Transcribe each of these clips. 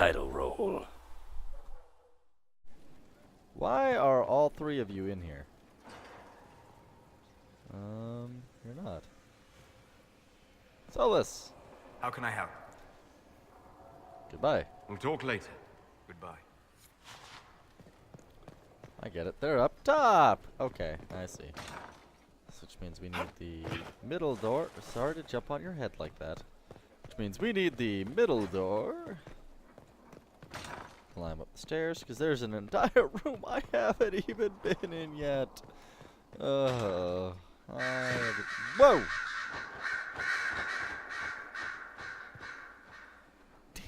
title roll. Why are all three of you in here? You're not. Solus! How can I help? Goodbye. We'll talk later. Goodbye. I get it. They're up top! Okay, I see. Which means we need the middle door. Sorry to jump on your head like that. Which means we need the middle door. Climb up the stairs, because there's an entire room I haven't even been in yet. Whoa!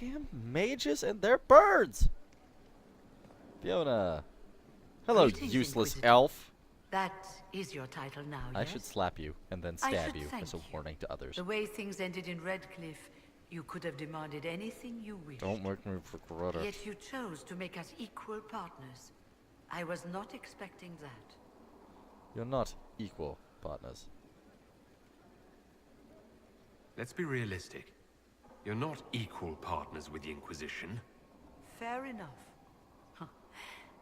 Damn mages and their birds! Fiona. Hello, Greetings, useless Inquisitor. elf. That is your title now, I yes? should slap you and then I stab should you thank as a you. warning to others. The way things ended in Redcliffe, you could have demanded anything you wished. Don't make me regret it. Yet you chose to make us equal partners. I was not expecting that. You're not equal partners. Let's be realistic. You're not equal partners with the Inquisition. Fair enough. Huh.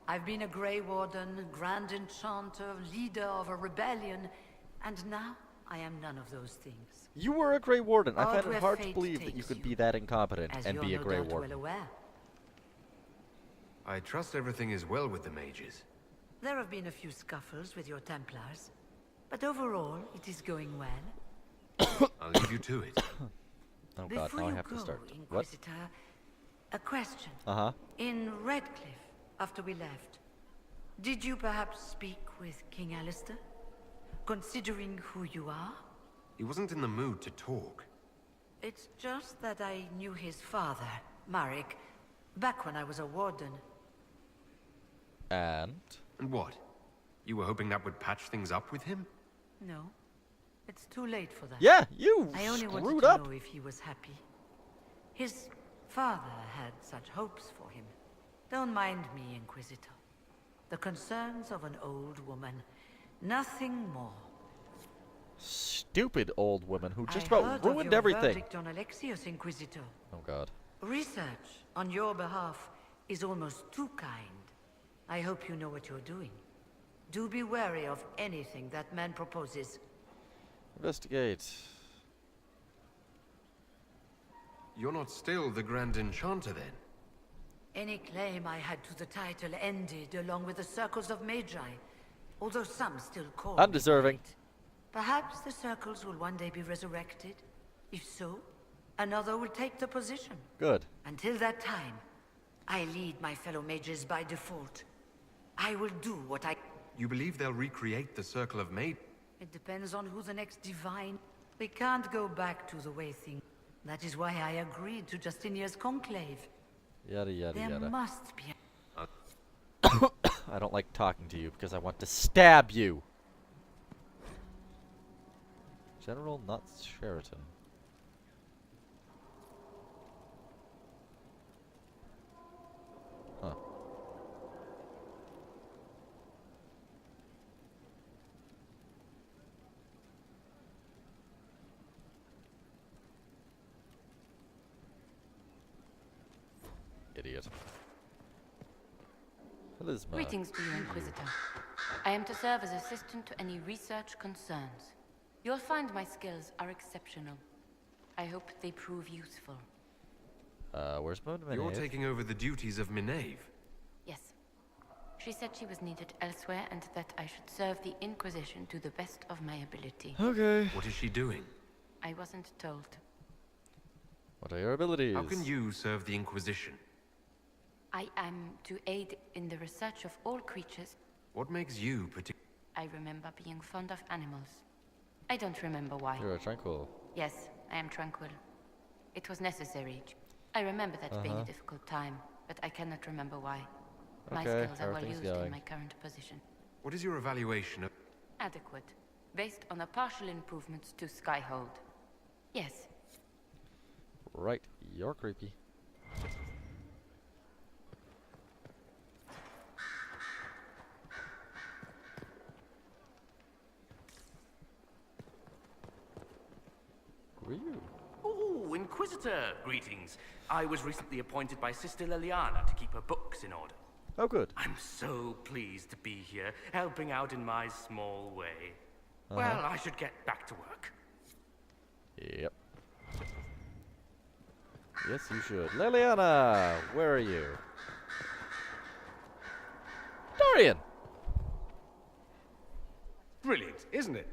I've been a Grey Warden, Grand Enchanter, leader of a rebellion, and now I am none of those things. You were a Grey Warden. I Odd find where it hard to fate believe that you takes could you, be that incompetent As and you're be a no Grey doubt Warden. well aware. I trust everything is well with the mages. There have been a few scuffles with your Templars, but overall it is going well. I'll leave you to it. Oh god, Before now I you have go, to start. What? Inquisitor, a question. Uh-huh. In Redcliffe, after we left, did you perhaps speak with King Alistair? Considering who you are? He wasn't in the mood to talk. It's just that I knew his father, Marek, back when I was a warden. And? And what? You were hoping that would patch things up with him? No, it's too late for that. Yeah, you I only wanted screwed to up. know if he was happy. His father had such hopes for him. Don't mind me, Inquisitor. The concerns of an old woman. Nothing more. Stupid old woman who just I about heard of ruined your everything. verdict on Alexios, Inquisitor. Oh god. Research on your behalf is almost too kind. I hope you know what you're doing. Do be wary of anything that man proposes. Investigate. You're not still the Grand Enchanter then? Any claim I had to the title ended along with the circles of Magi, although some still call me Undeserving. by it. Perhaps the circles will one day be resurrected. If so, another will take the position. Good. Until that time, I lead my fellow mages by default. I will do what I... You believe they'll recreate the Circle of Maid? It depends on who the next divine... We can't go back to the way things... That is why I agreed to Justinia's conclave. Yada yada There yada. must be... I don't like talking to you because I want to stab you. General Nuts Sheraton. Huh. Idiot. Charisma. Greetings to you, Inquisitor. I am to serve as assistant to any research concerns. You'll find my skills are exceptional. I hope they prove useful. Where's Moon You're taking over the duties of Minave. Yes. She said she was needed elsewhere and that I should serve the Inquisition to the best of my ability. Okay. What is she doing? I wasn't told. What are your abilities? How can you serve the Inquisition? I am to aid in the research of all creatures. What makes you particular? I remember being fond of animals. I don't remember why. You're tranquil. Yes, I am tranquil. It was necessary. I remember that being a difficult time, but I cannot remember why. My Okay, skills are well everything's used going. in my current position. What is your evaluation of... Adequate, based on the partial improvements to Skyhold. Yes, Right. You're creepy. Who are you? Oh, Inquisitor, greetings. I was recently appointed by Sister Liliana to keep her books in order. Oh, good. I'm so pleased to be here, helping out in my small way. Well, I should get back to work. Yep. Yes, you should. Liliana, where are you? Dorian! Brilliant, isn't it?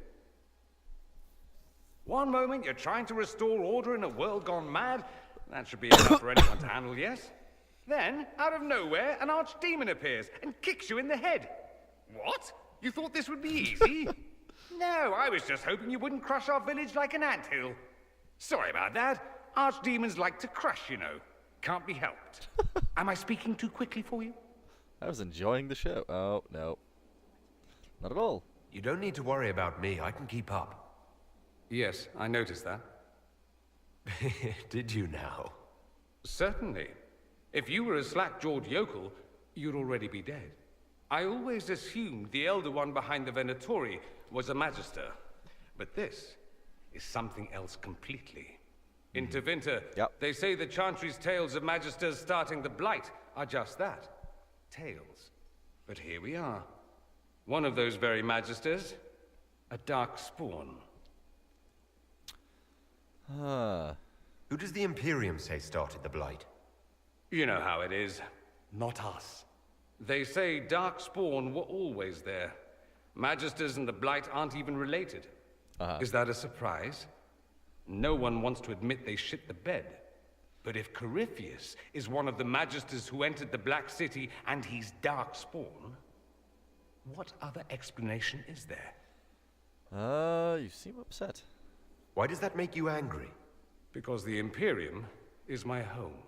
One moment you're trying to restore order in a world gone mad. That should be enough for anyone to handle, yes? Then, out of nowhere, an archdemon appears and kicks you in the head. What? You thought this would be easy? No, I was just hoping you wouldn't crush our village like an anthill. Sorry about that. Archdemons like to crush, you know. Can't be helped. Am I speaking too quickly for you? I was enjoying the show. Oh, no. Not at all. You don't need to worry about me. I can keep up. Yes, I noticed that. Did you now? Certainly. If you were a slack-jawed yokel, you'd already be dead. I always assumed the Elder One behind the Venatori was a Magister. But this is something else completely. In Tevinter, they say the Chantry's tales of Magisters starting the Blight are just that. Tales. But here we are. One of those very Magisters, a dark spawn. Who does the Imperium say started the Blight? You know how it is. Not us. They say Darkspawn were always there. Magisters and the Blight aren't even related. Is that a surprise? No one wants to admit they shit the bed. But if Corypheus is one of the Magisters who entered the Black City and he's Darkspawn, what other explanation is there? You seem upset. Why does that make you angry? Because the Imperium is my home.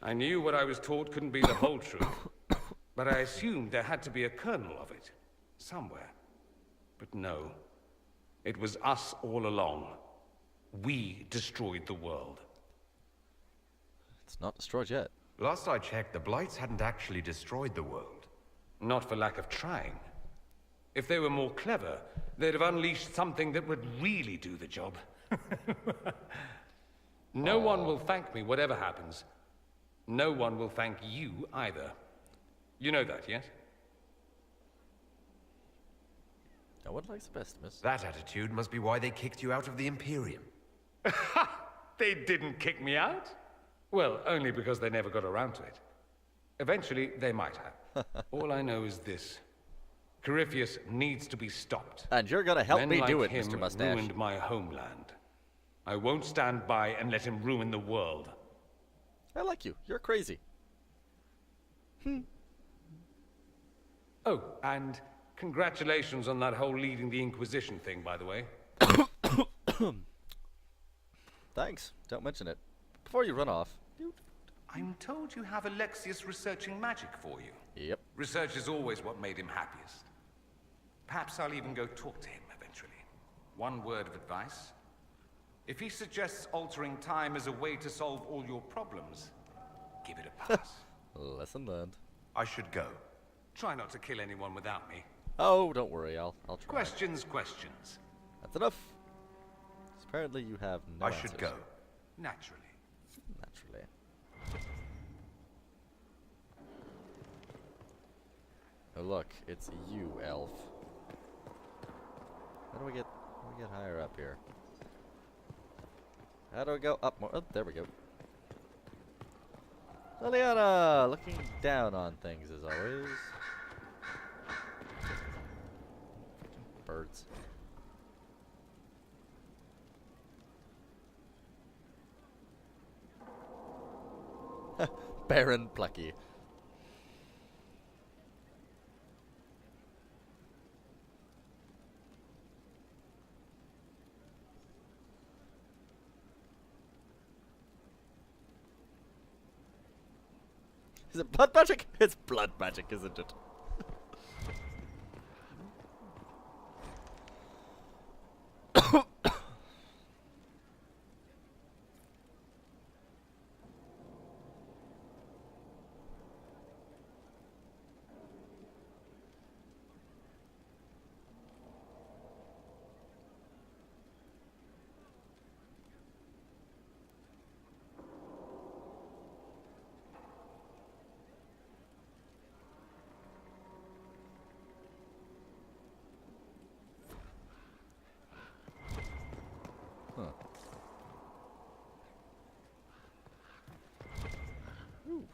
I knew what I was taught couldn't be the whole truth, but I assumed there had to be a kernel of it, somewhere. But no, it was us all along. We destroyed the world. It's not destroyed yet. Last I checked, the Blights hadn't actually destroyed the world. Not for lack of trying. If they were more clever, they'd have unleashed something that would really do the job. No one will thank me, whatever happens. No one will thank you either. You know that, yes? No one likes the pessimist. That attitude must be why they kicked you out of the Imperium. They didn't kick me out? Well, only because they never got around to it. Eventually, they might have. All I know is this. Corypheus needs to be stopped. And you're gonna help Men me like do it, him Mr. Mustache. ruined my homeland. I won't stand by and let him ruin the world. I like you. You're crazy. Oh, and congratulations on that whole leading the Inquisition thing, by the way. Thanks. Don't mention it. Before you run off. I'm told you have Alexius researching magic for you. Yep. Research is always what made him happiest. Perhaps I'll even go talk to him eventually. One word of advice. If he suggests altering time as a way to solve all your problems, give it a pass. Lesson learned. I should go. Try not to kill anyone without me. Oh, don't worry. I'll try. Questions. That's enough. 'Cause apparently you have no I answers. should go. Naturally. Naturally. Oh look, it's you, elf. How do we get higher up here? How do we go up more? Oh, there we go. Liliana, looking down on things as always. Birds. Baron Plucky. Is it blood magic? It's blood magic, isn't it?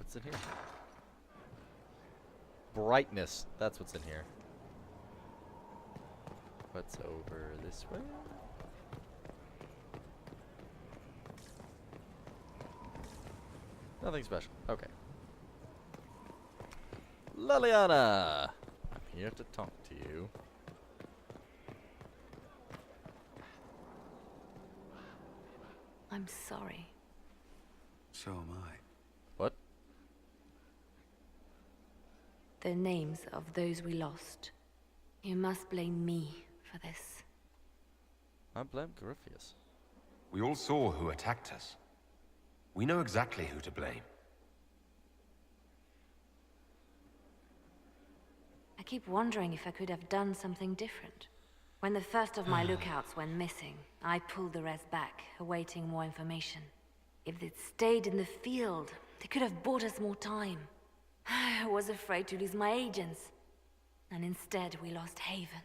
What's in here? Brightness. That's what's in here. What's over this way? Nothing special. Okay. Liliana! I'm here to talk to you. I'm sorry. So am I. What? The names of those we lost. You must blame me for this. I blame Corypheus. We all saw who attacked us. We know exactly who to blame. I keep wondering if I could have done something different. When the first of my lookouts went missing, I pulled the rest back, awaiting more information. If they'd stayed in the field, they could have bought us more time. I was afraid to lose my agents. And instead, we lost Haven.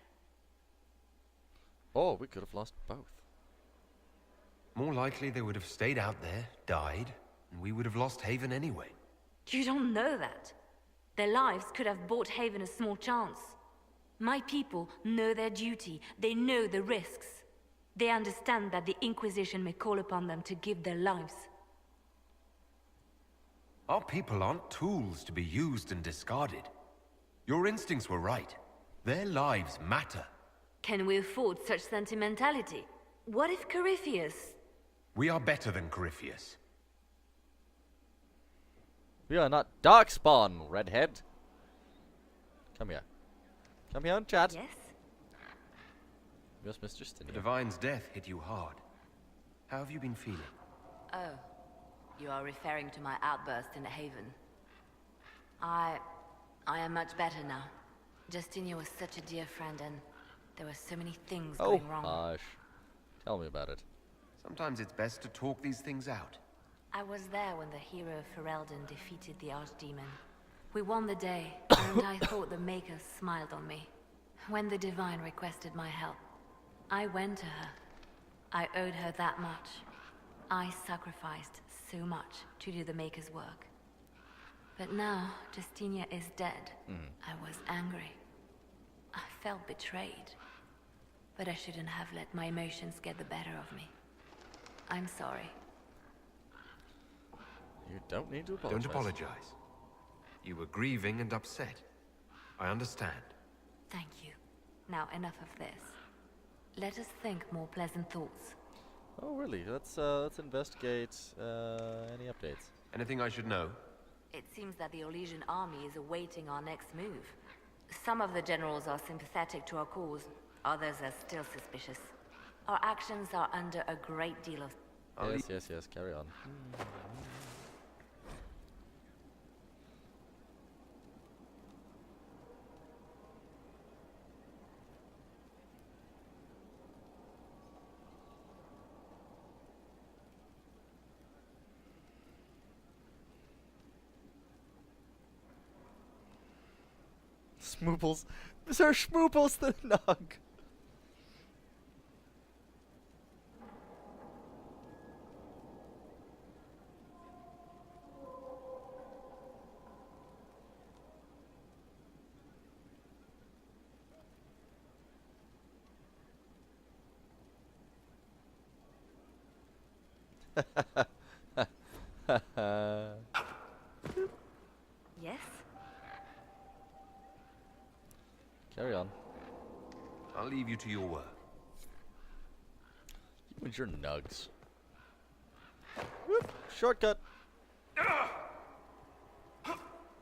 Oh, we could have lost both. More likely they would have stayed out there, died, and we would have lost Haven anyway. You don't know that. Their lives could have bought Haven a small chance. My people know their duty. They know the risks. They understand that the Inquisition may call upon them to give their lives. Our people aren't tools to be used and discarded. Your instincts were right. Their lives matter. Can we afford such sentimentality? What if Corypheus... We are better than Corypheus. We are not Darkspawn, redhead. Come here. Come here and chat. Yes? Yes, Mr. The Stinia. Divine's death hit you hard. How have you been feeling? Oh, you are referring to my outburst in Haven. I am much better now. Justinia was such a dear friend, and there were so many things Oh, going wrong. hush. Tell me about it. Sometimes it's best to talk these things out. I was there when the hero of Ferelden defeated the Archdemon. We won the day, and I thought the Maker smiled on me. When the Divine requested my help, I went to her. I owed her that much. I sacrificed so much to do the Maker's work. But now, Justinia is dead. I was angry. I felt betrayed. But I shouldn't have let my emotions get the better of me. I'm sorry. You don't need to apologize. Don't apologize. You were grieving and upset. I understand. Thank you. Now enough of this. Let us think more pleasant thoughts. Oh, really? Let's investigate any updates. Anything I should know? It seems that the Orlesian army is awaiting our next move. Some of the generals are sympathetic to our cause. Others are still suspicious. Our actions are under a great deal of... Yes, carry on. Schmooples. Sir Schmooples the Nog. Yes? Carry on. I'll leave you to your work. You and your nugs. Whoop, shortcut.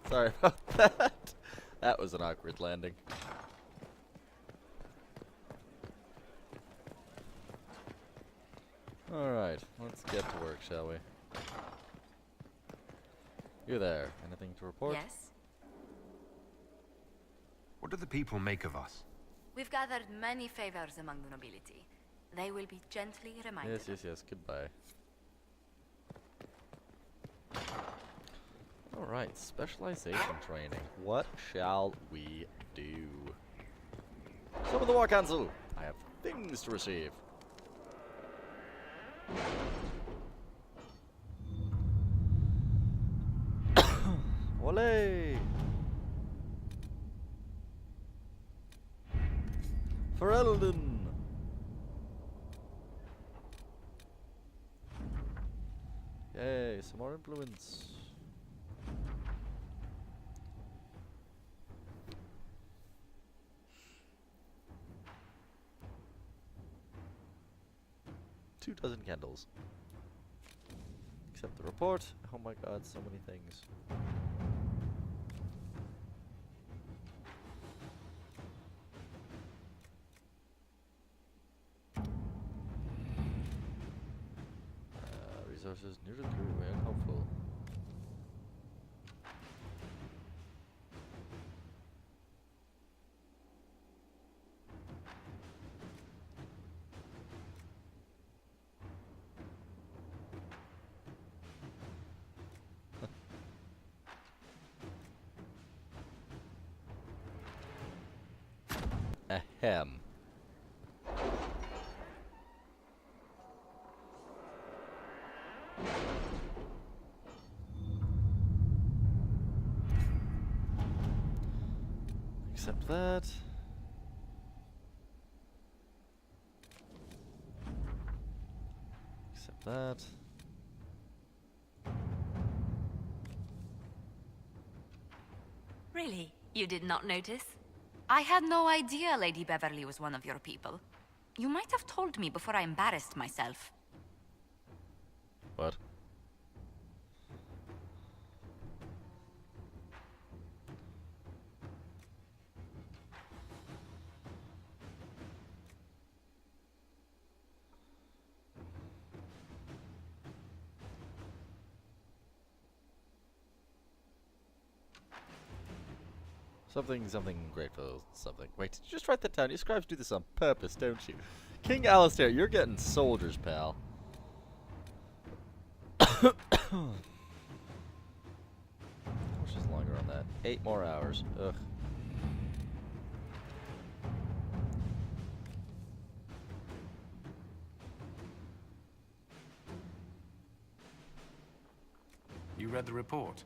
Sorry about that. That was an awkward landing. Alright, let's get to work, shall we? You there, anything to report? Yes? What do the people make of us? We've gathered many favors among the nobility. They will be gently reminded. Yes, goodbye. Alright, specialization training. What shall we do? Some of the War Council! I have things to receive. Ferelden! Yay, some more influence. Two dozen candles. Accept the report. Oh my god, so many things. Resources near the throughway unhelpful. Ahem. Accept that. Accept that. Really? You did not notice? I had no idea Lady Beverly was one of your people. You might have told me before I embarrassed myself. What? Something grateful, something. Wait, did you just write that down? You scribes do this on purpose, don't you? King Alistair, you're getting soldiers, pal. How much is longer on that? 8 more hours. Ugh. You read the report?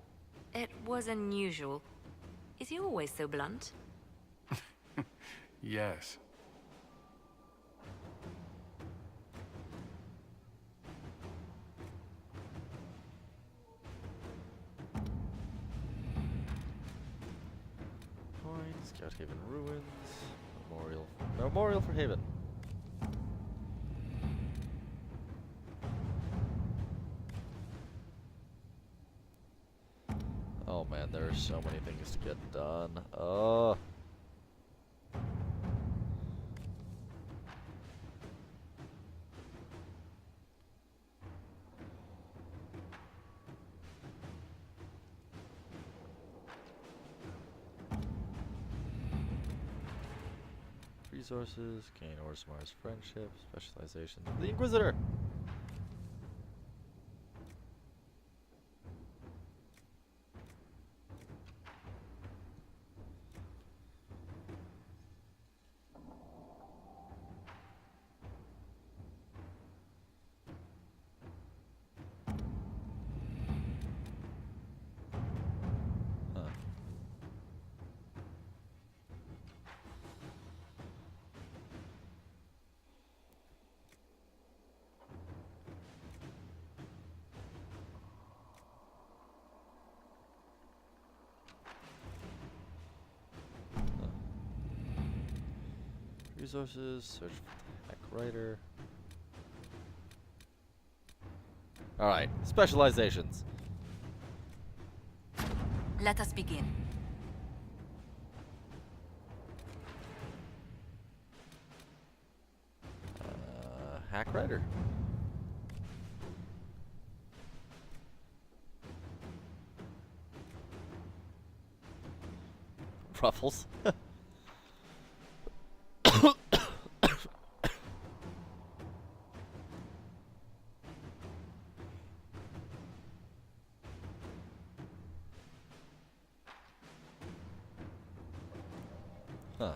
It was unusual. Is he always so blunt? Yes. Points, Scout Haven Ruins, Memorial for Haven. Oh man, there are so many things to get done. Oh. Resources, gain Orzamar's friendship, specialization. The Inquisitor! Huh. Resources, search for the hack writer. Alright, specializations. Let us begin. Hack writer. Ruffles. Huh.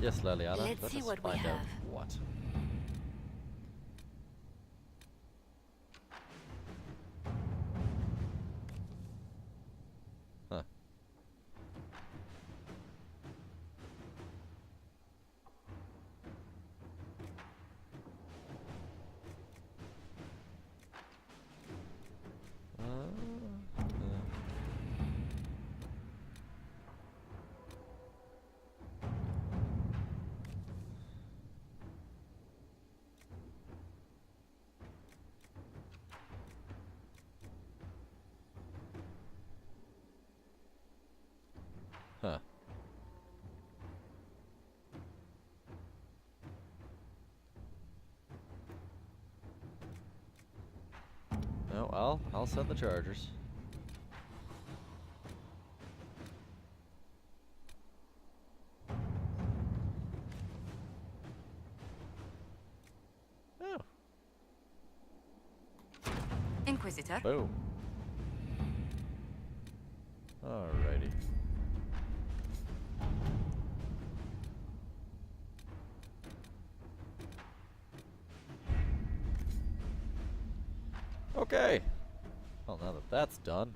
Yes, Liliana. Let's Let see us what we find out have. what. Huh. No, I'll send the chargers. Oh, Inquisitor. boom. Alrighty. Okay. Well, now that that's done.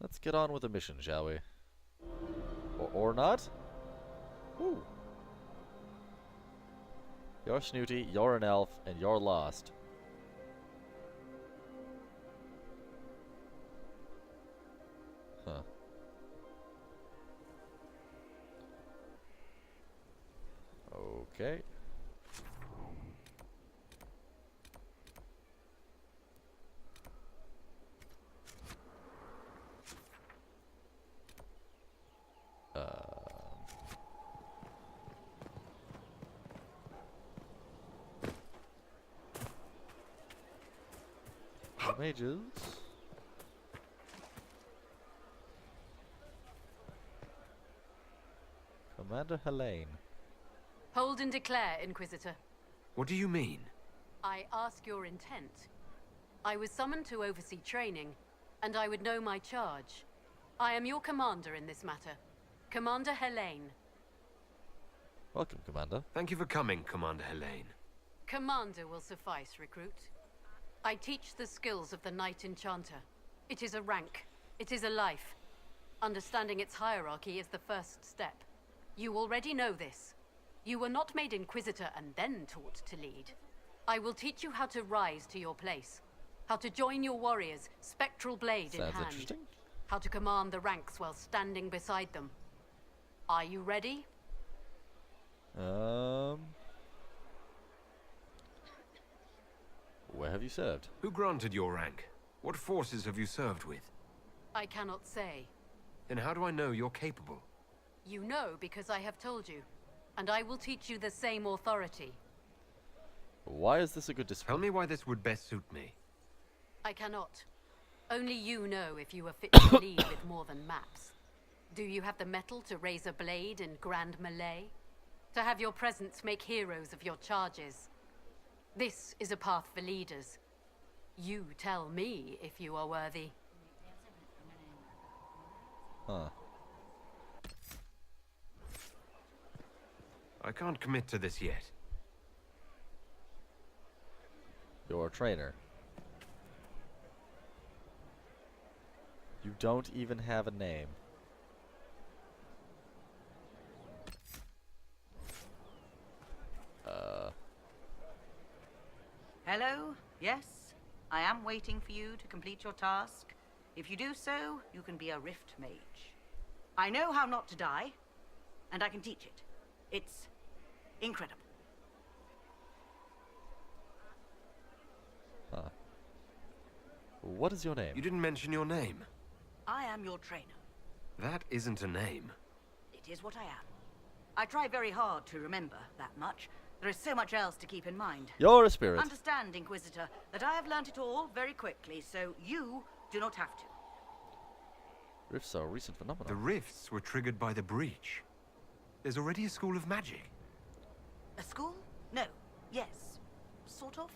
Let's get on with the mission, shall we? Or not? Woo. You're snooty, you're an elf, and you're lost. Huh. Okay. Mages. Commander Helene. Hold and declare, Inquisitor. What do you mean? I ask your intent. I was summoned to oversee training, and I would know my charge. I am your commander in this matter. Commander Helene. Welcome, Commander. Thank you for coming, Commander Helene. Commander will suffice, recruit. I teach the skills of the Knight Enchanter. It is a rank. It is a life. Understanding its hierarchy is the first step. You already know this. You were not made Inquisitor and then taught to lead. I will teach you how to rise to your place. How to join your warriors, spectral blade in Sounds hand. interesting. How to command the ranks while standing beside them. Are you ready? Where have you served? Who granted your rank? What forces have you served with? I cannot say. Then how do I know you're capable? You know because I have told you. And I will teach you the same authority. Why is this a good discipline? Tell me why this would best suit me. I cannot. Only you know if you are fit to lead with more than maps. Do you have the mettle to raise a blade in grand melee? To have your presence make heroes of your charges? This is a path for leaders. You tell me if you are worthy. Huh. I can't commit to this yet. You're a trainer. You don't even have a name. Hello? Yes? I am waiting for you to complete your task. If you do so, you can be a Rift Mage. I know how not to die, and I can teach it. It's incredible. Huh. What is your name? You didn't mention your name. I am your trainer. That isn't a name. It is what I am. I try very hard to remember that much. There is so much else to keep in mind. You're a spirit. Understand, Inquisitor, that I have learnt it all very quickly, so you do not have to. Rifts are a recent phenomenon. The rifts were triggered by the breach. There's already a school of magic. A school? No. Yes. Sort of.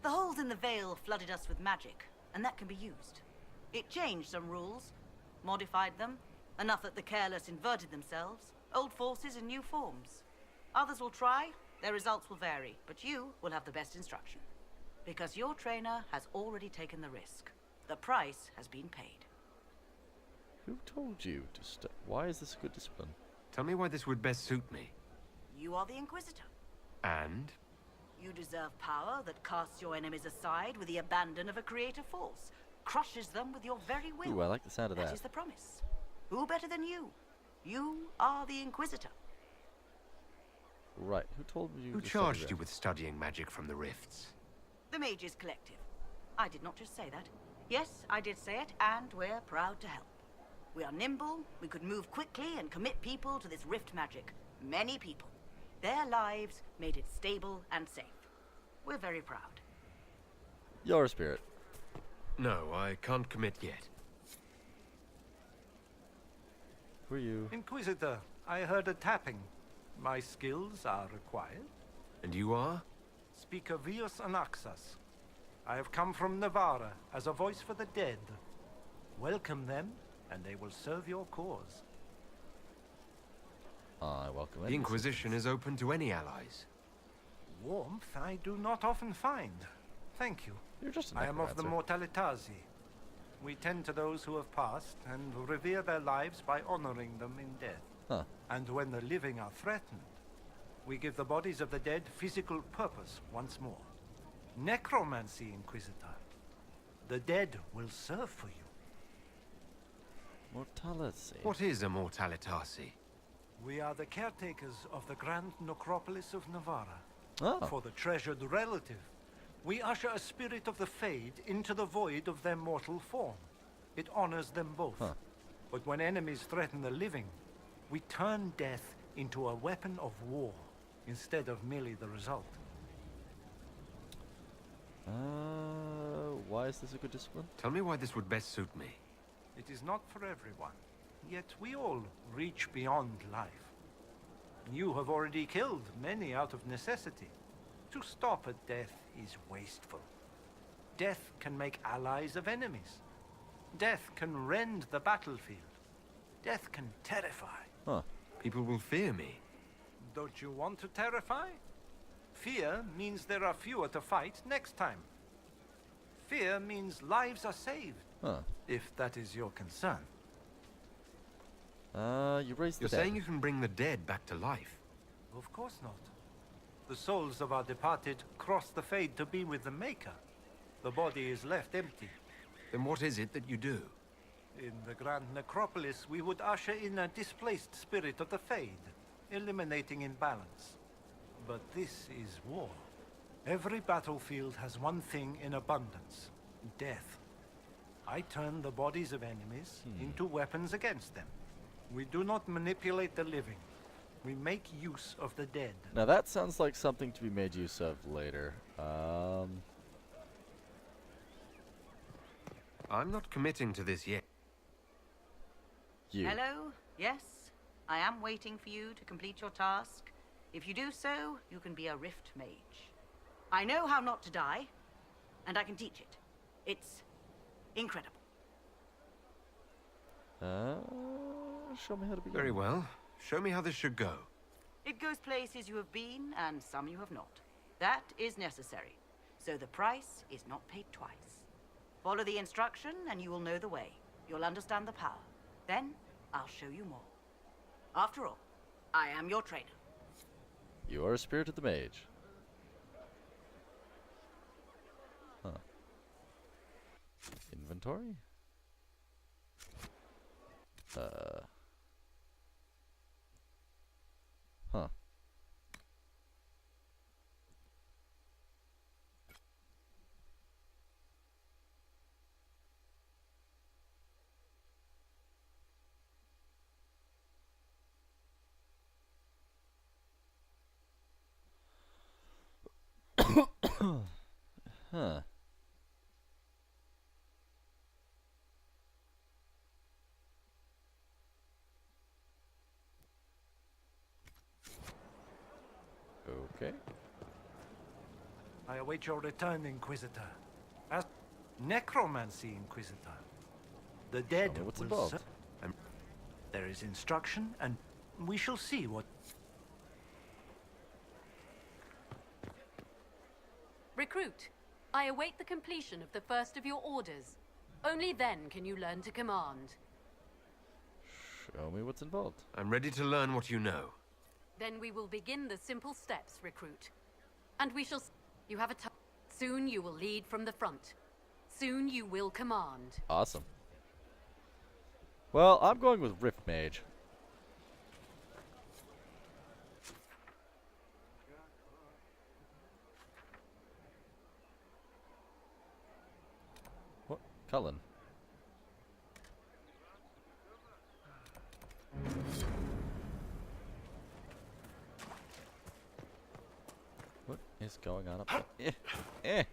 The holes in the veil flooded us with magic, and that can be used. It changed some rules, modified them, enough that the careless inverted themselves, old forces in new forms. Others will try, their results will vary, but you will have the best instruction. Because your trainer has already taken the risk. The price has been paid. Who told you to why is this a good discipline? Tell me why this would best suit me. You are the Inquisitor. And? You deserve power that casts your enemies aside with the abandon of a creative force, crushes them with your very will. Ooh, I like the sound of that. That is the promise. Who better than you? You are the Inquisitor. Right, who told you Who to charged study you that? with studying magic from the rifts? The Mages Collective. I did not just say that. Yes, I did say it, and we're proud to help. We are nimble, we could move quickly and commit people to this rift magic. Many people. Their lives made it stable and safe. We're very proud. Your spirit. No, I can't commit yet. Who are you? Inquisitor, I heard a tapping. My skills are required. And you are? Speaker Vios Anaxas. I have come from Navarra as a voice for the dead. Welcome them, and they will serve your cause. I welcome The it. Inquisition is open to any allies. Warmth I do not often find. Thank you. You're just an I am of the necromancer. Mortalitasi. We tend to those who have passed and revere their lives by honoring them in death. Huh. And when the living are threatened, we give the bodies of the dead physical purpose once more. Necromancy, Inquisitor. The dead will serve for you. Mortality. What is a Mortalitasi? We are the caretakers of the Grand Necropolis of Navarra. Oh. For the treasured relative, we usher a spirit of the Fade into the void of their mortal form. It honors them both. Huh. But when enemies threaten the living, we turn death into a weapon of war, instead of merely the result. Why is this a good discipline? Tell me why this would best suit me. It is not for everyone, yet we all reach beyond life. You have already killed many out of necessity. To stop at death is wasteful. Death can make allies of enemies. Death can rend the battlefield. Death can terrify. Huh. People will fear me. Don't you want to terrify? Fear means there are fewer to fight next time. Fear means lives are saved, Huh. if that is your concern. You raised the You're dead. saying you can bring the dead back to life? Of course not. The souls of our departed cross the Fade to be with the Maker. The body is left empty. Then what is it that you do? In the Grand Necropolis, we would usher in a displaced spirit of the Fade, eliminating imbalance. But this is war. Every battlefield has one thing in abundance: death. I turn the bodies of enemies into weapons against them. We do not manipulate the living. We make use of the dead. Now that sounds like something to be made use of later. I'm not committing to this yet. You. Hello? Yes? I am waiting for you to complete your task. If you do so, you can be a Rift Mage. I know how not to die, and I can teach it. It's incredible. Show me how to begin. Very well. Show me how this should go. It goes places you have been, and some you have not. That is necessary. So the price is not paid twice. Follow the instruction, and you will know the way. You'll understand the power. Then, I'll show you more. After all, I am your trainer. You are a spirit of the mage. Huh. Inventory? Huh. Huh. Okay. I await your return, Inquisitor. As necromancy, Inquisitor. The dead Tell me what's will involved. There is instruction, and we shall see what... Recruit, I await the completion of the first of your orders. Only then can you learn to command. Show me what's involved. I'm ready to learn what you know. Then we will begin the simple steps, Recruit. And we shall... You have a time. Soon you will lead from the front. Soon you will command. Awesome. Well, I'm going with Rift Mage. What? Cullen. going on up there?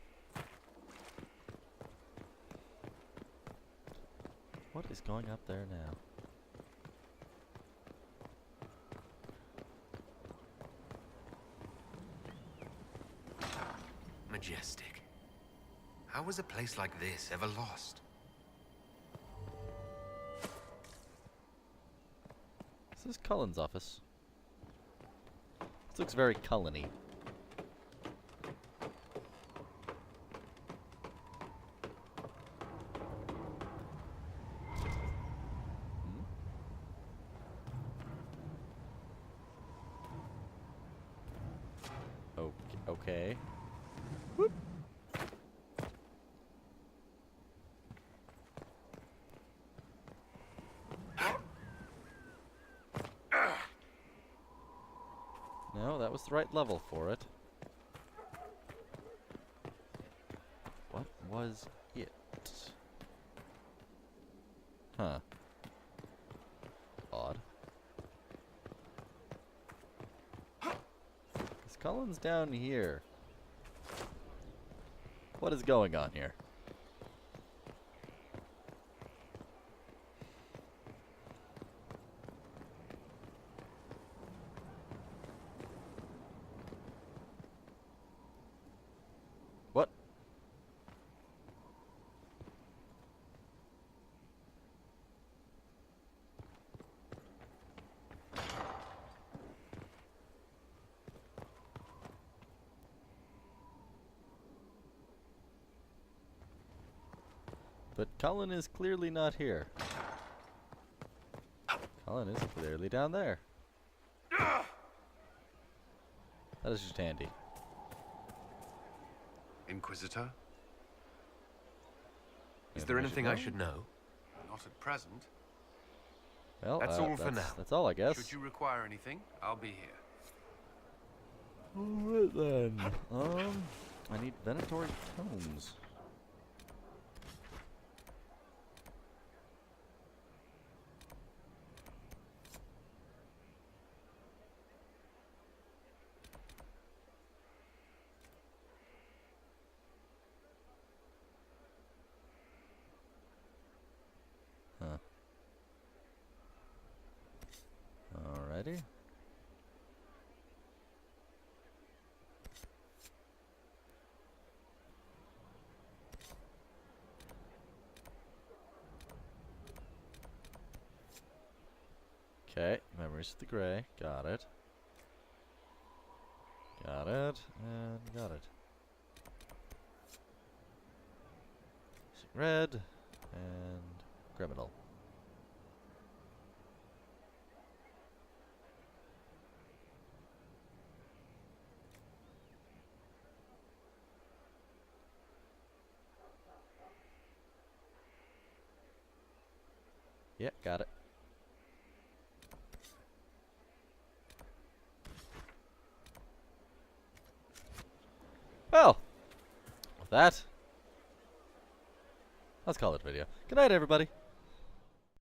What is going up there now? Majestic. How was a place like this ever lost? This is Cullen's office. This looks very Cullen-y. Okay. Whoop. No, that was the right level for it. What was it? Huh. Odd. Cullen's down here. What is going on here? What? But Cullen is clearly not here. Cullen is clearly down there. That is just handy. Inquisitor? Is Anything there I anything should I know? should know? Not at present. Well, That's all for now. That's all, I guess. Should you require anything, I'll be here. Alright then. I need venatory tomes. Huh. Alrighty. Okay, Memories of the Grey. Got it. Got it, and got it. Red, and criminal. Yeah, got it. Well, with that, let's call it a video. Good night, everybody.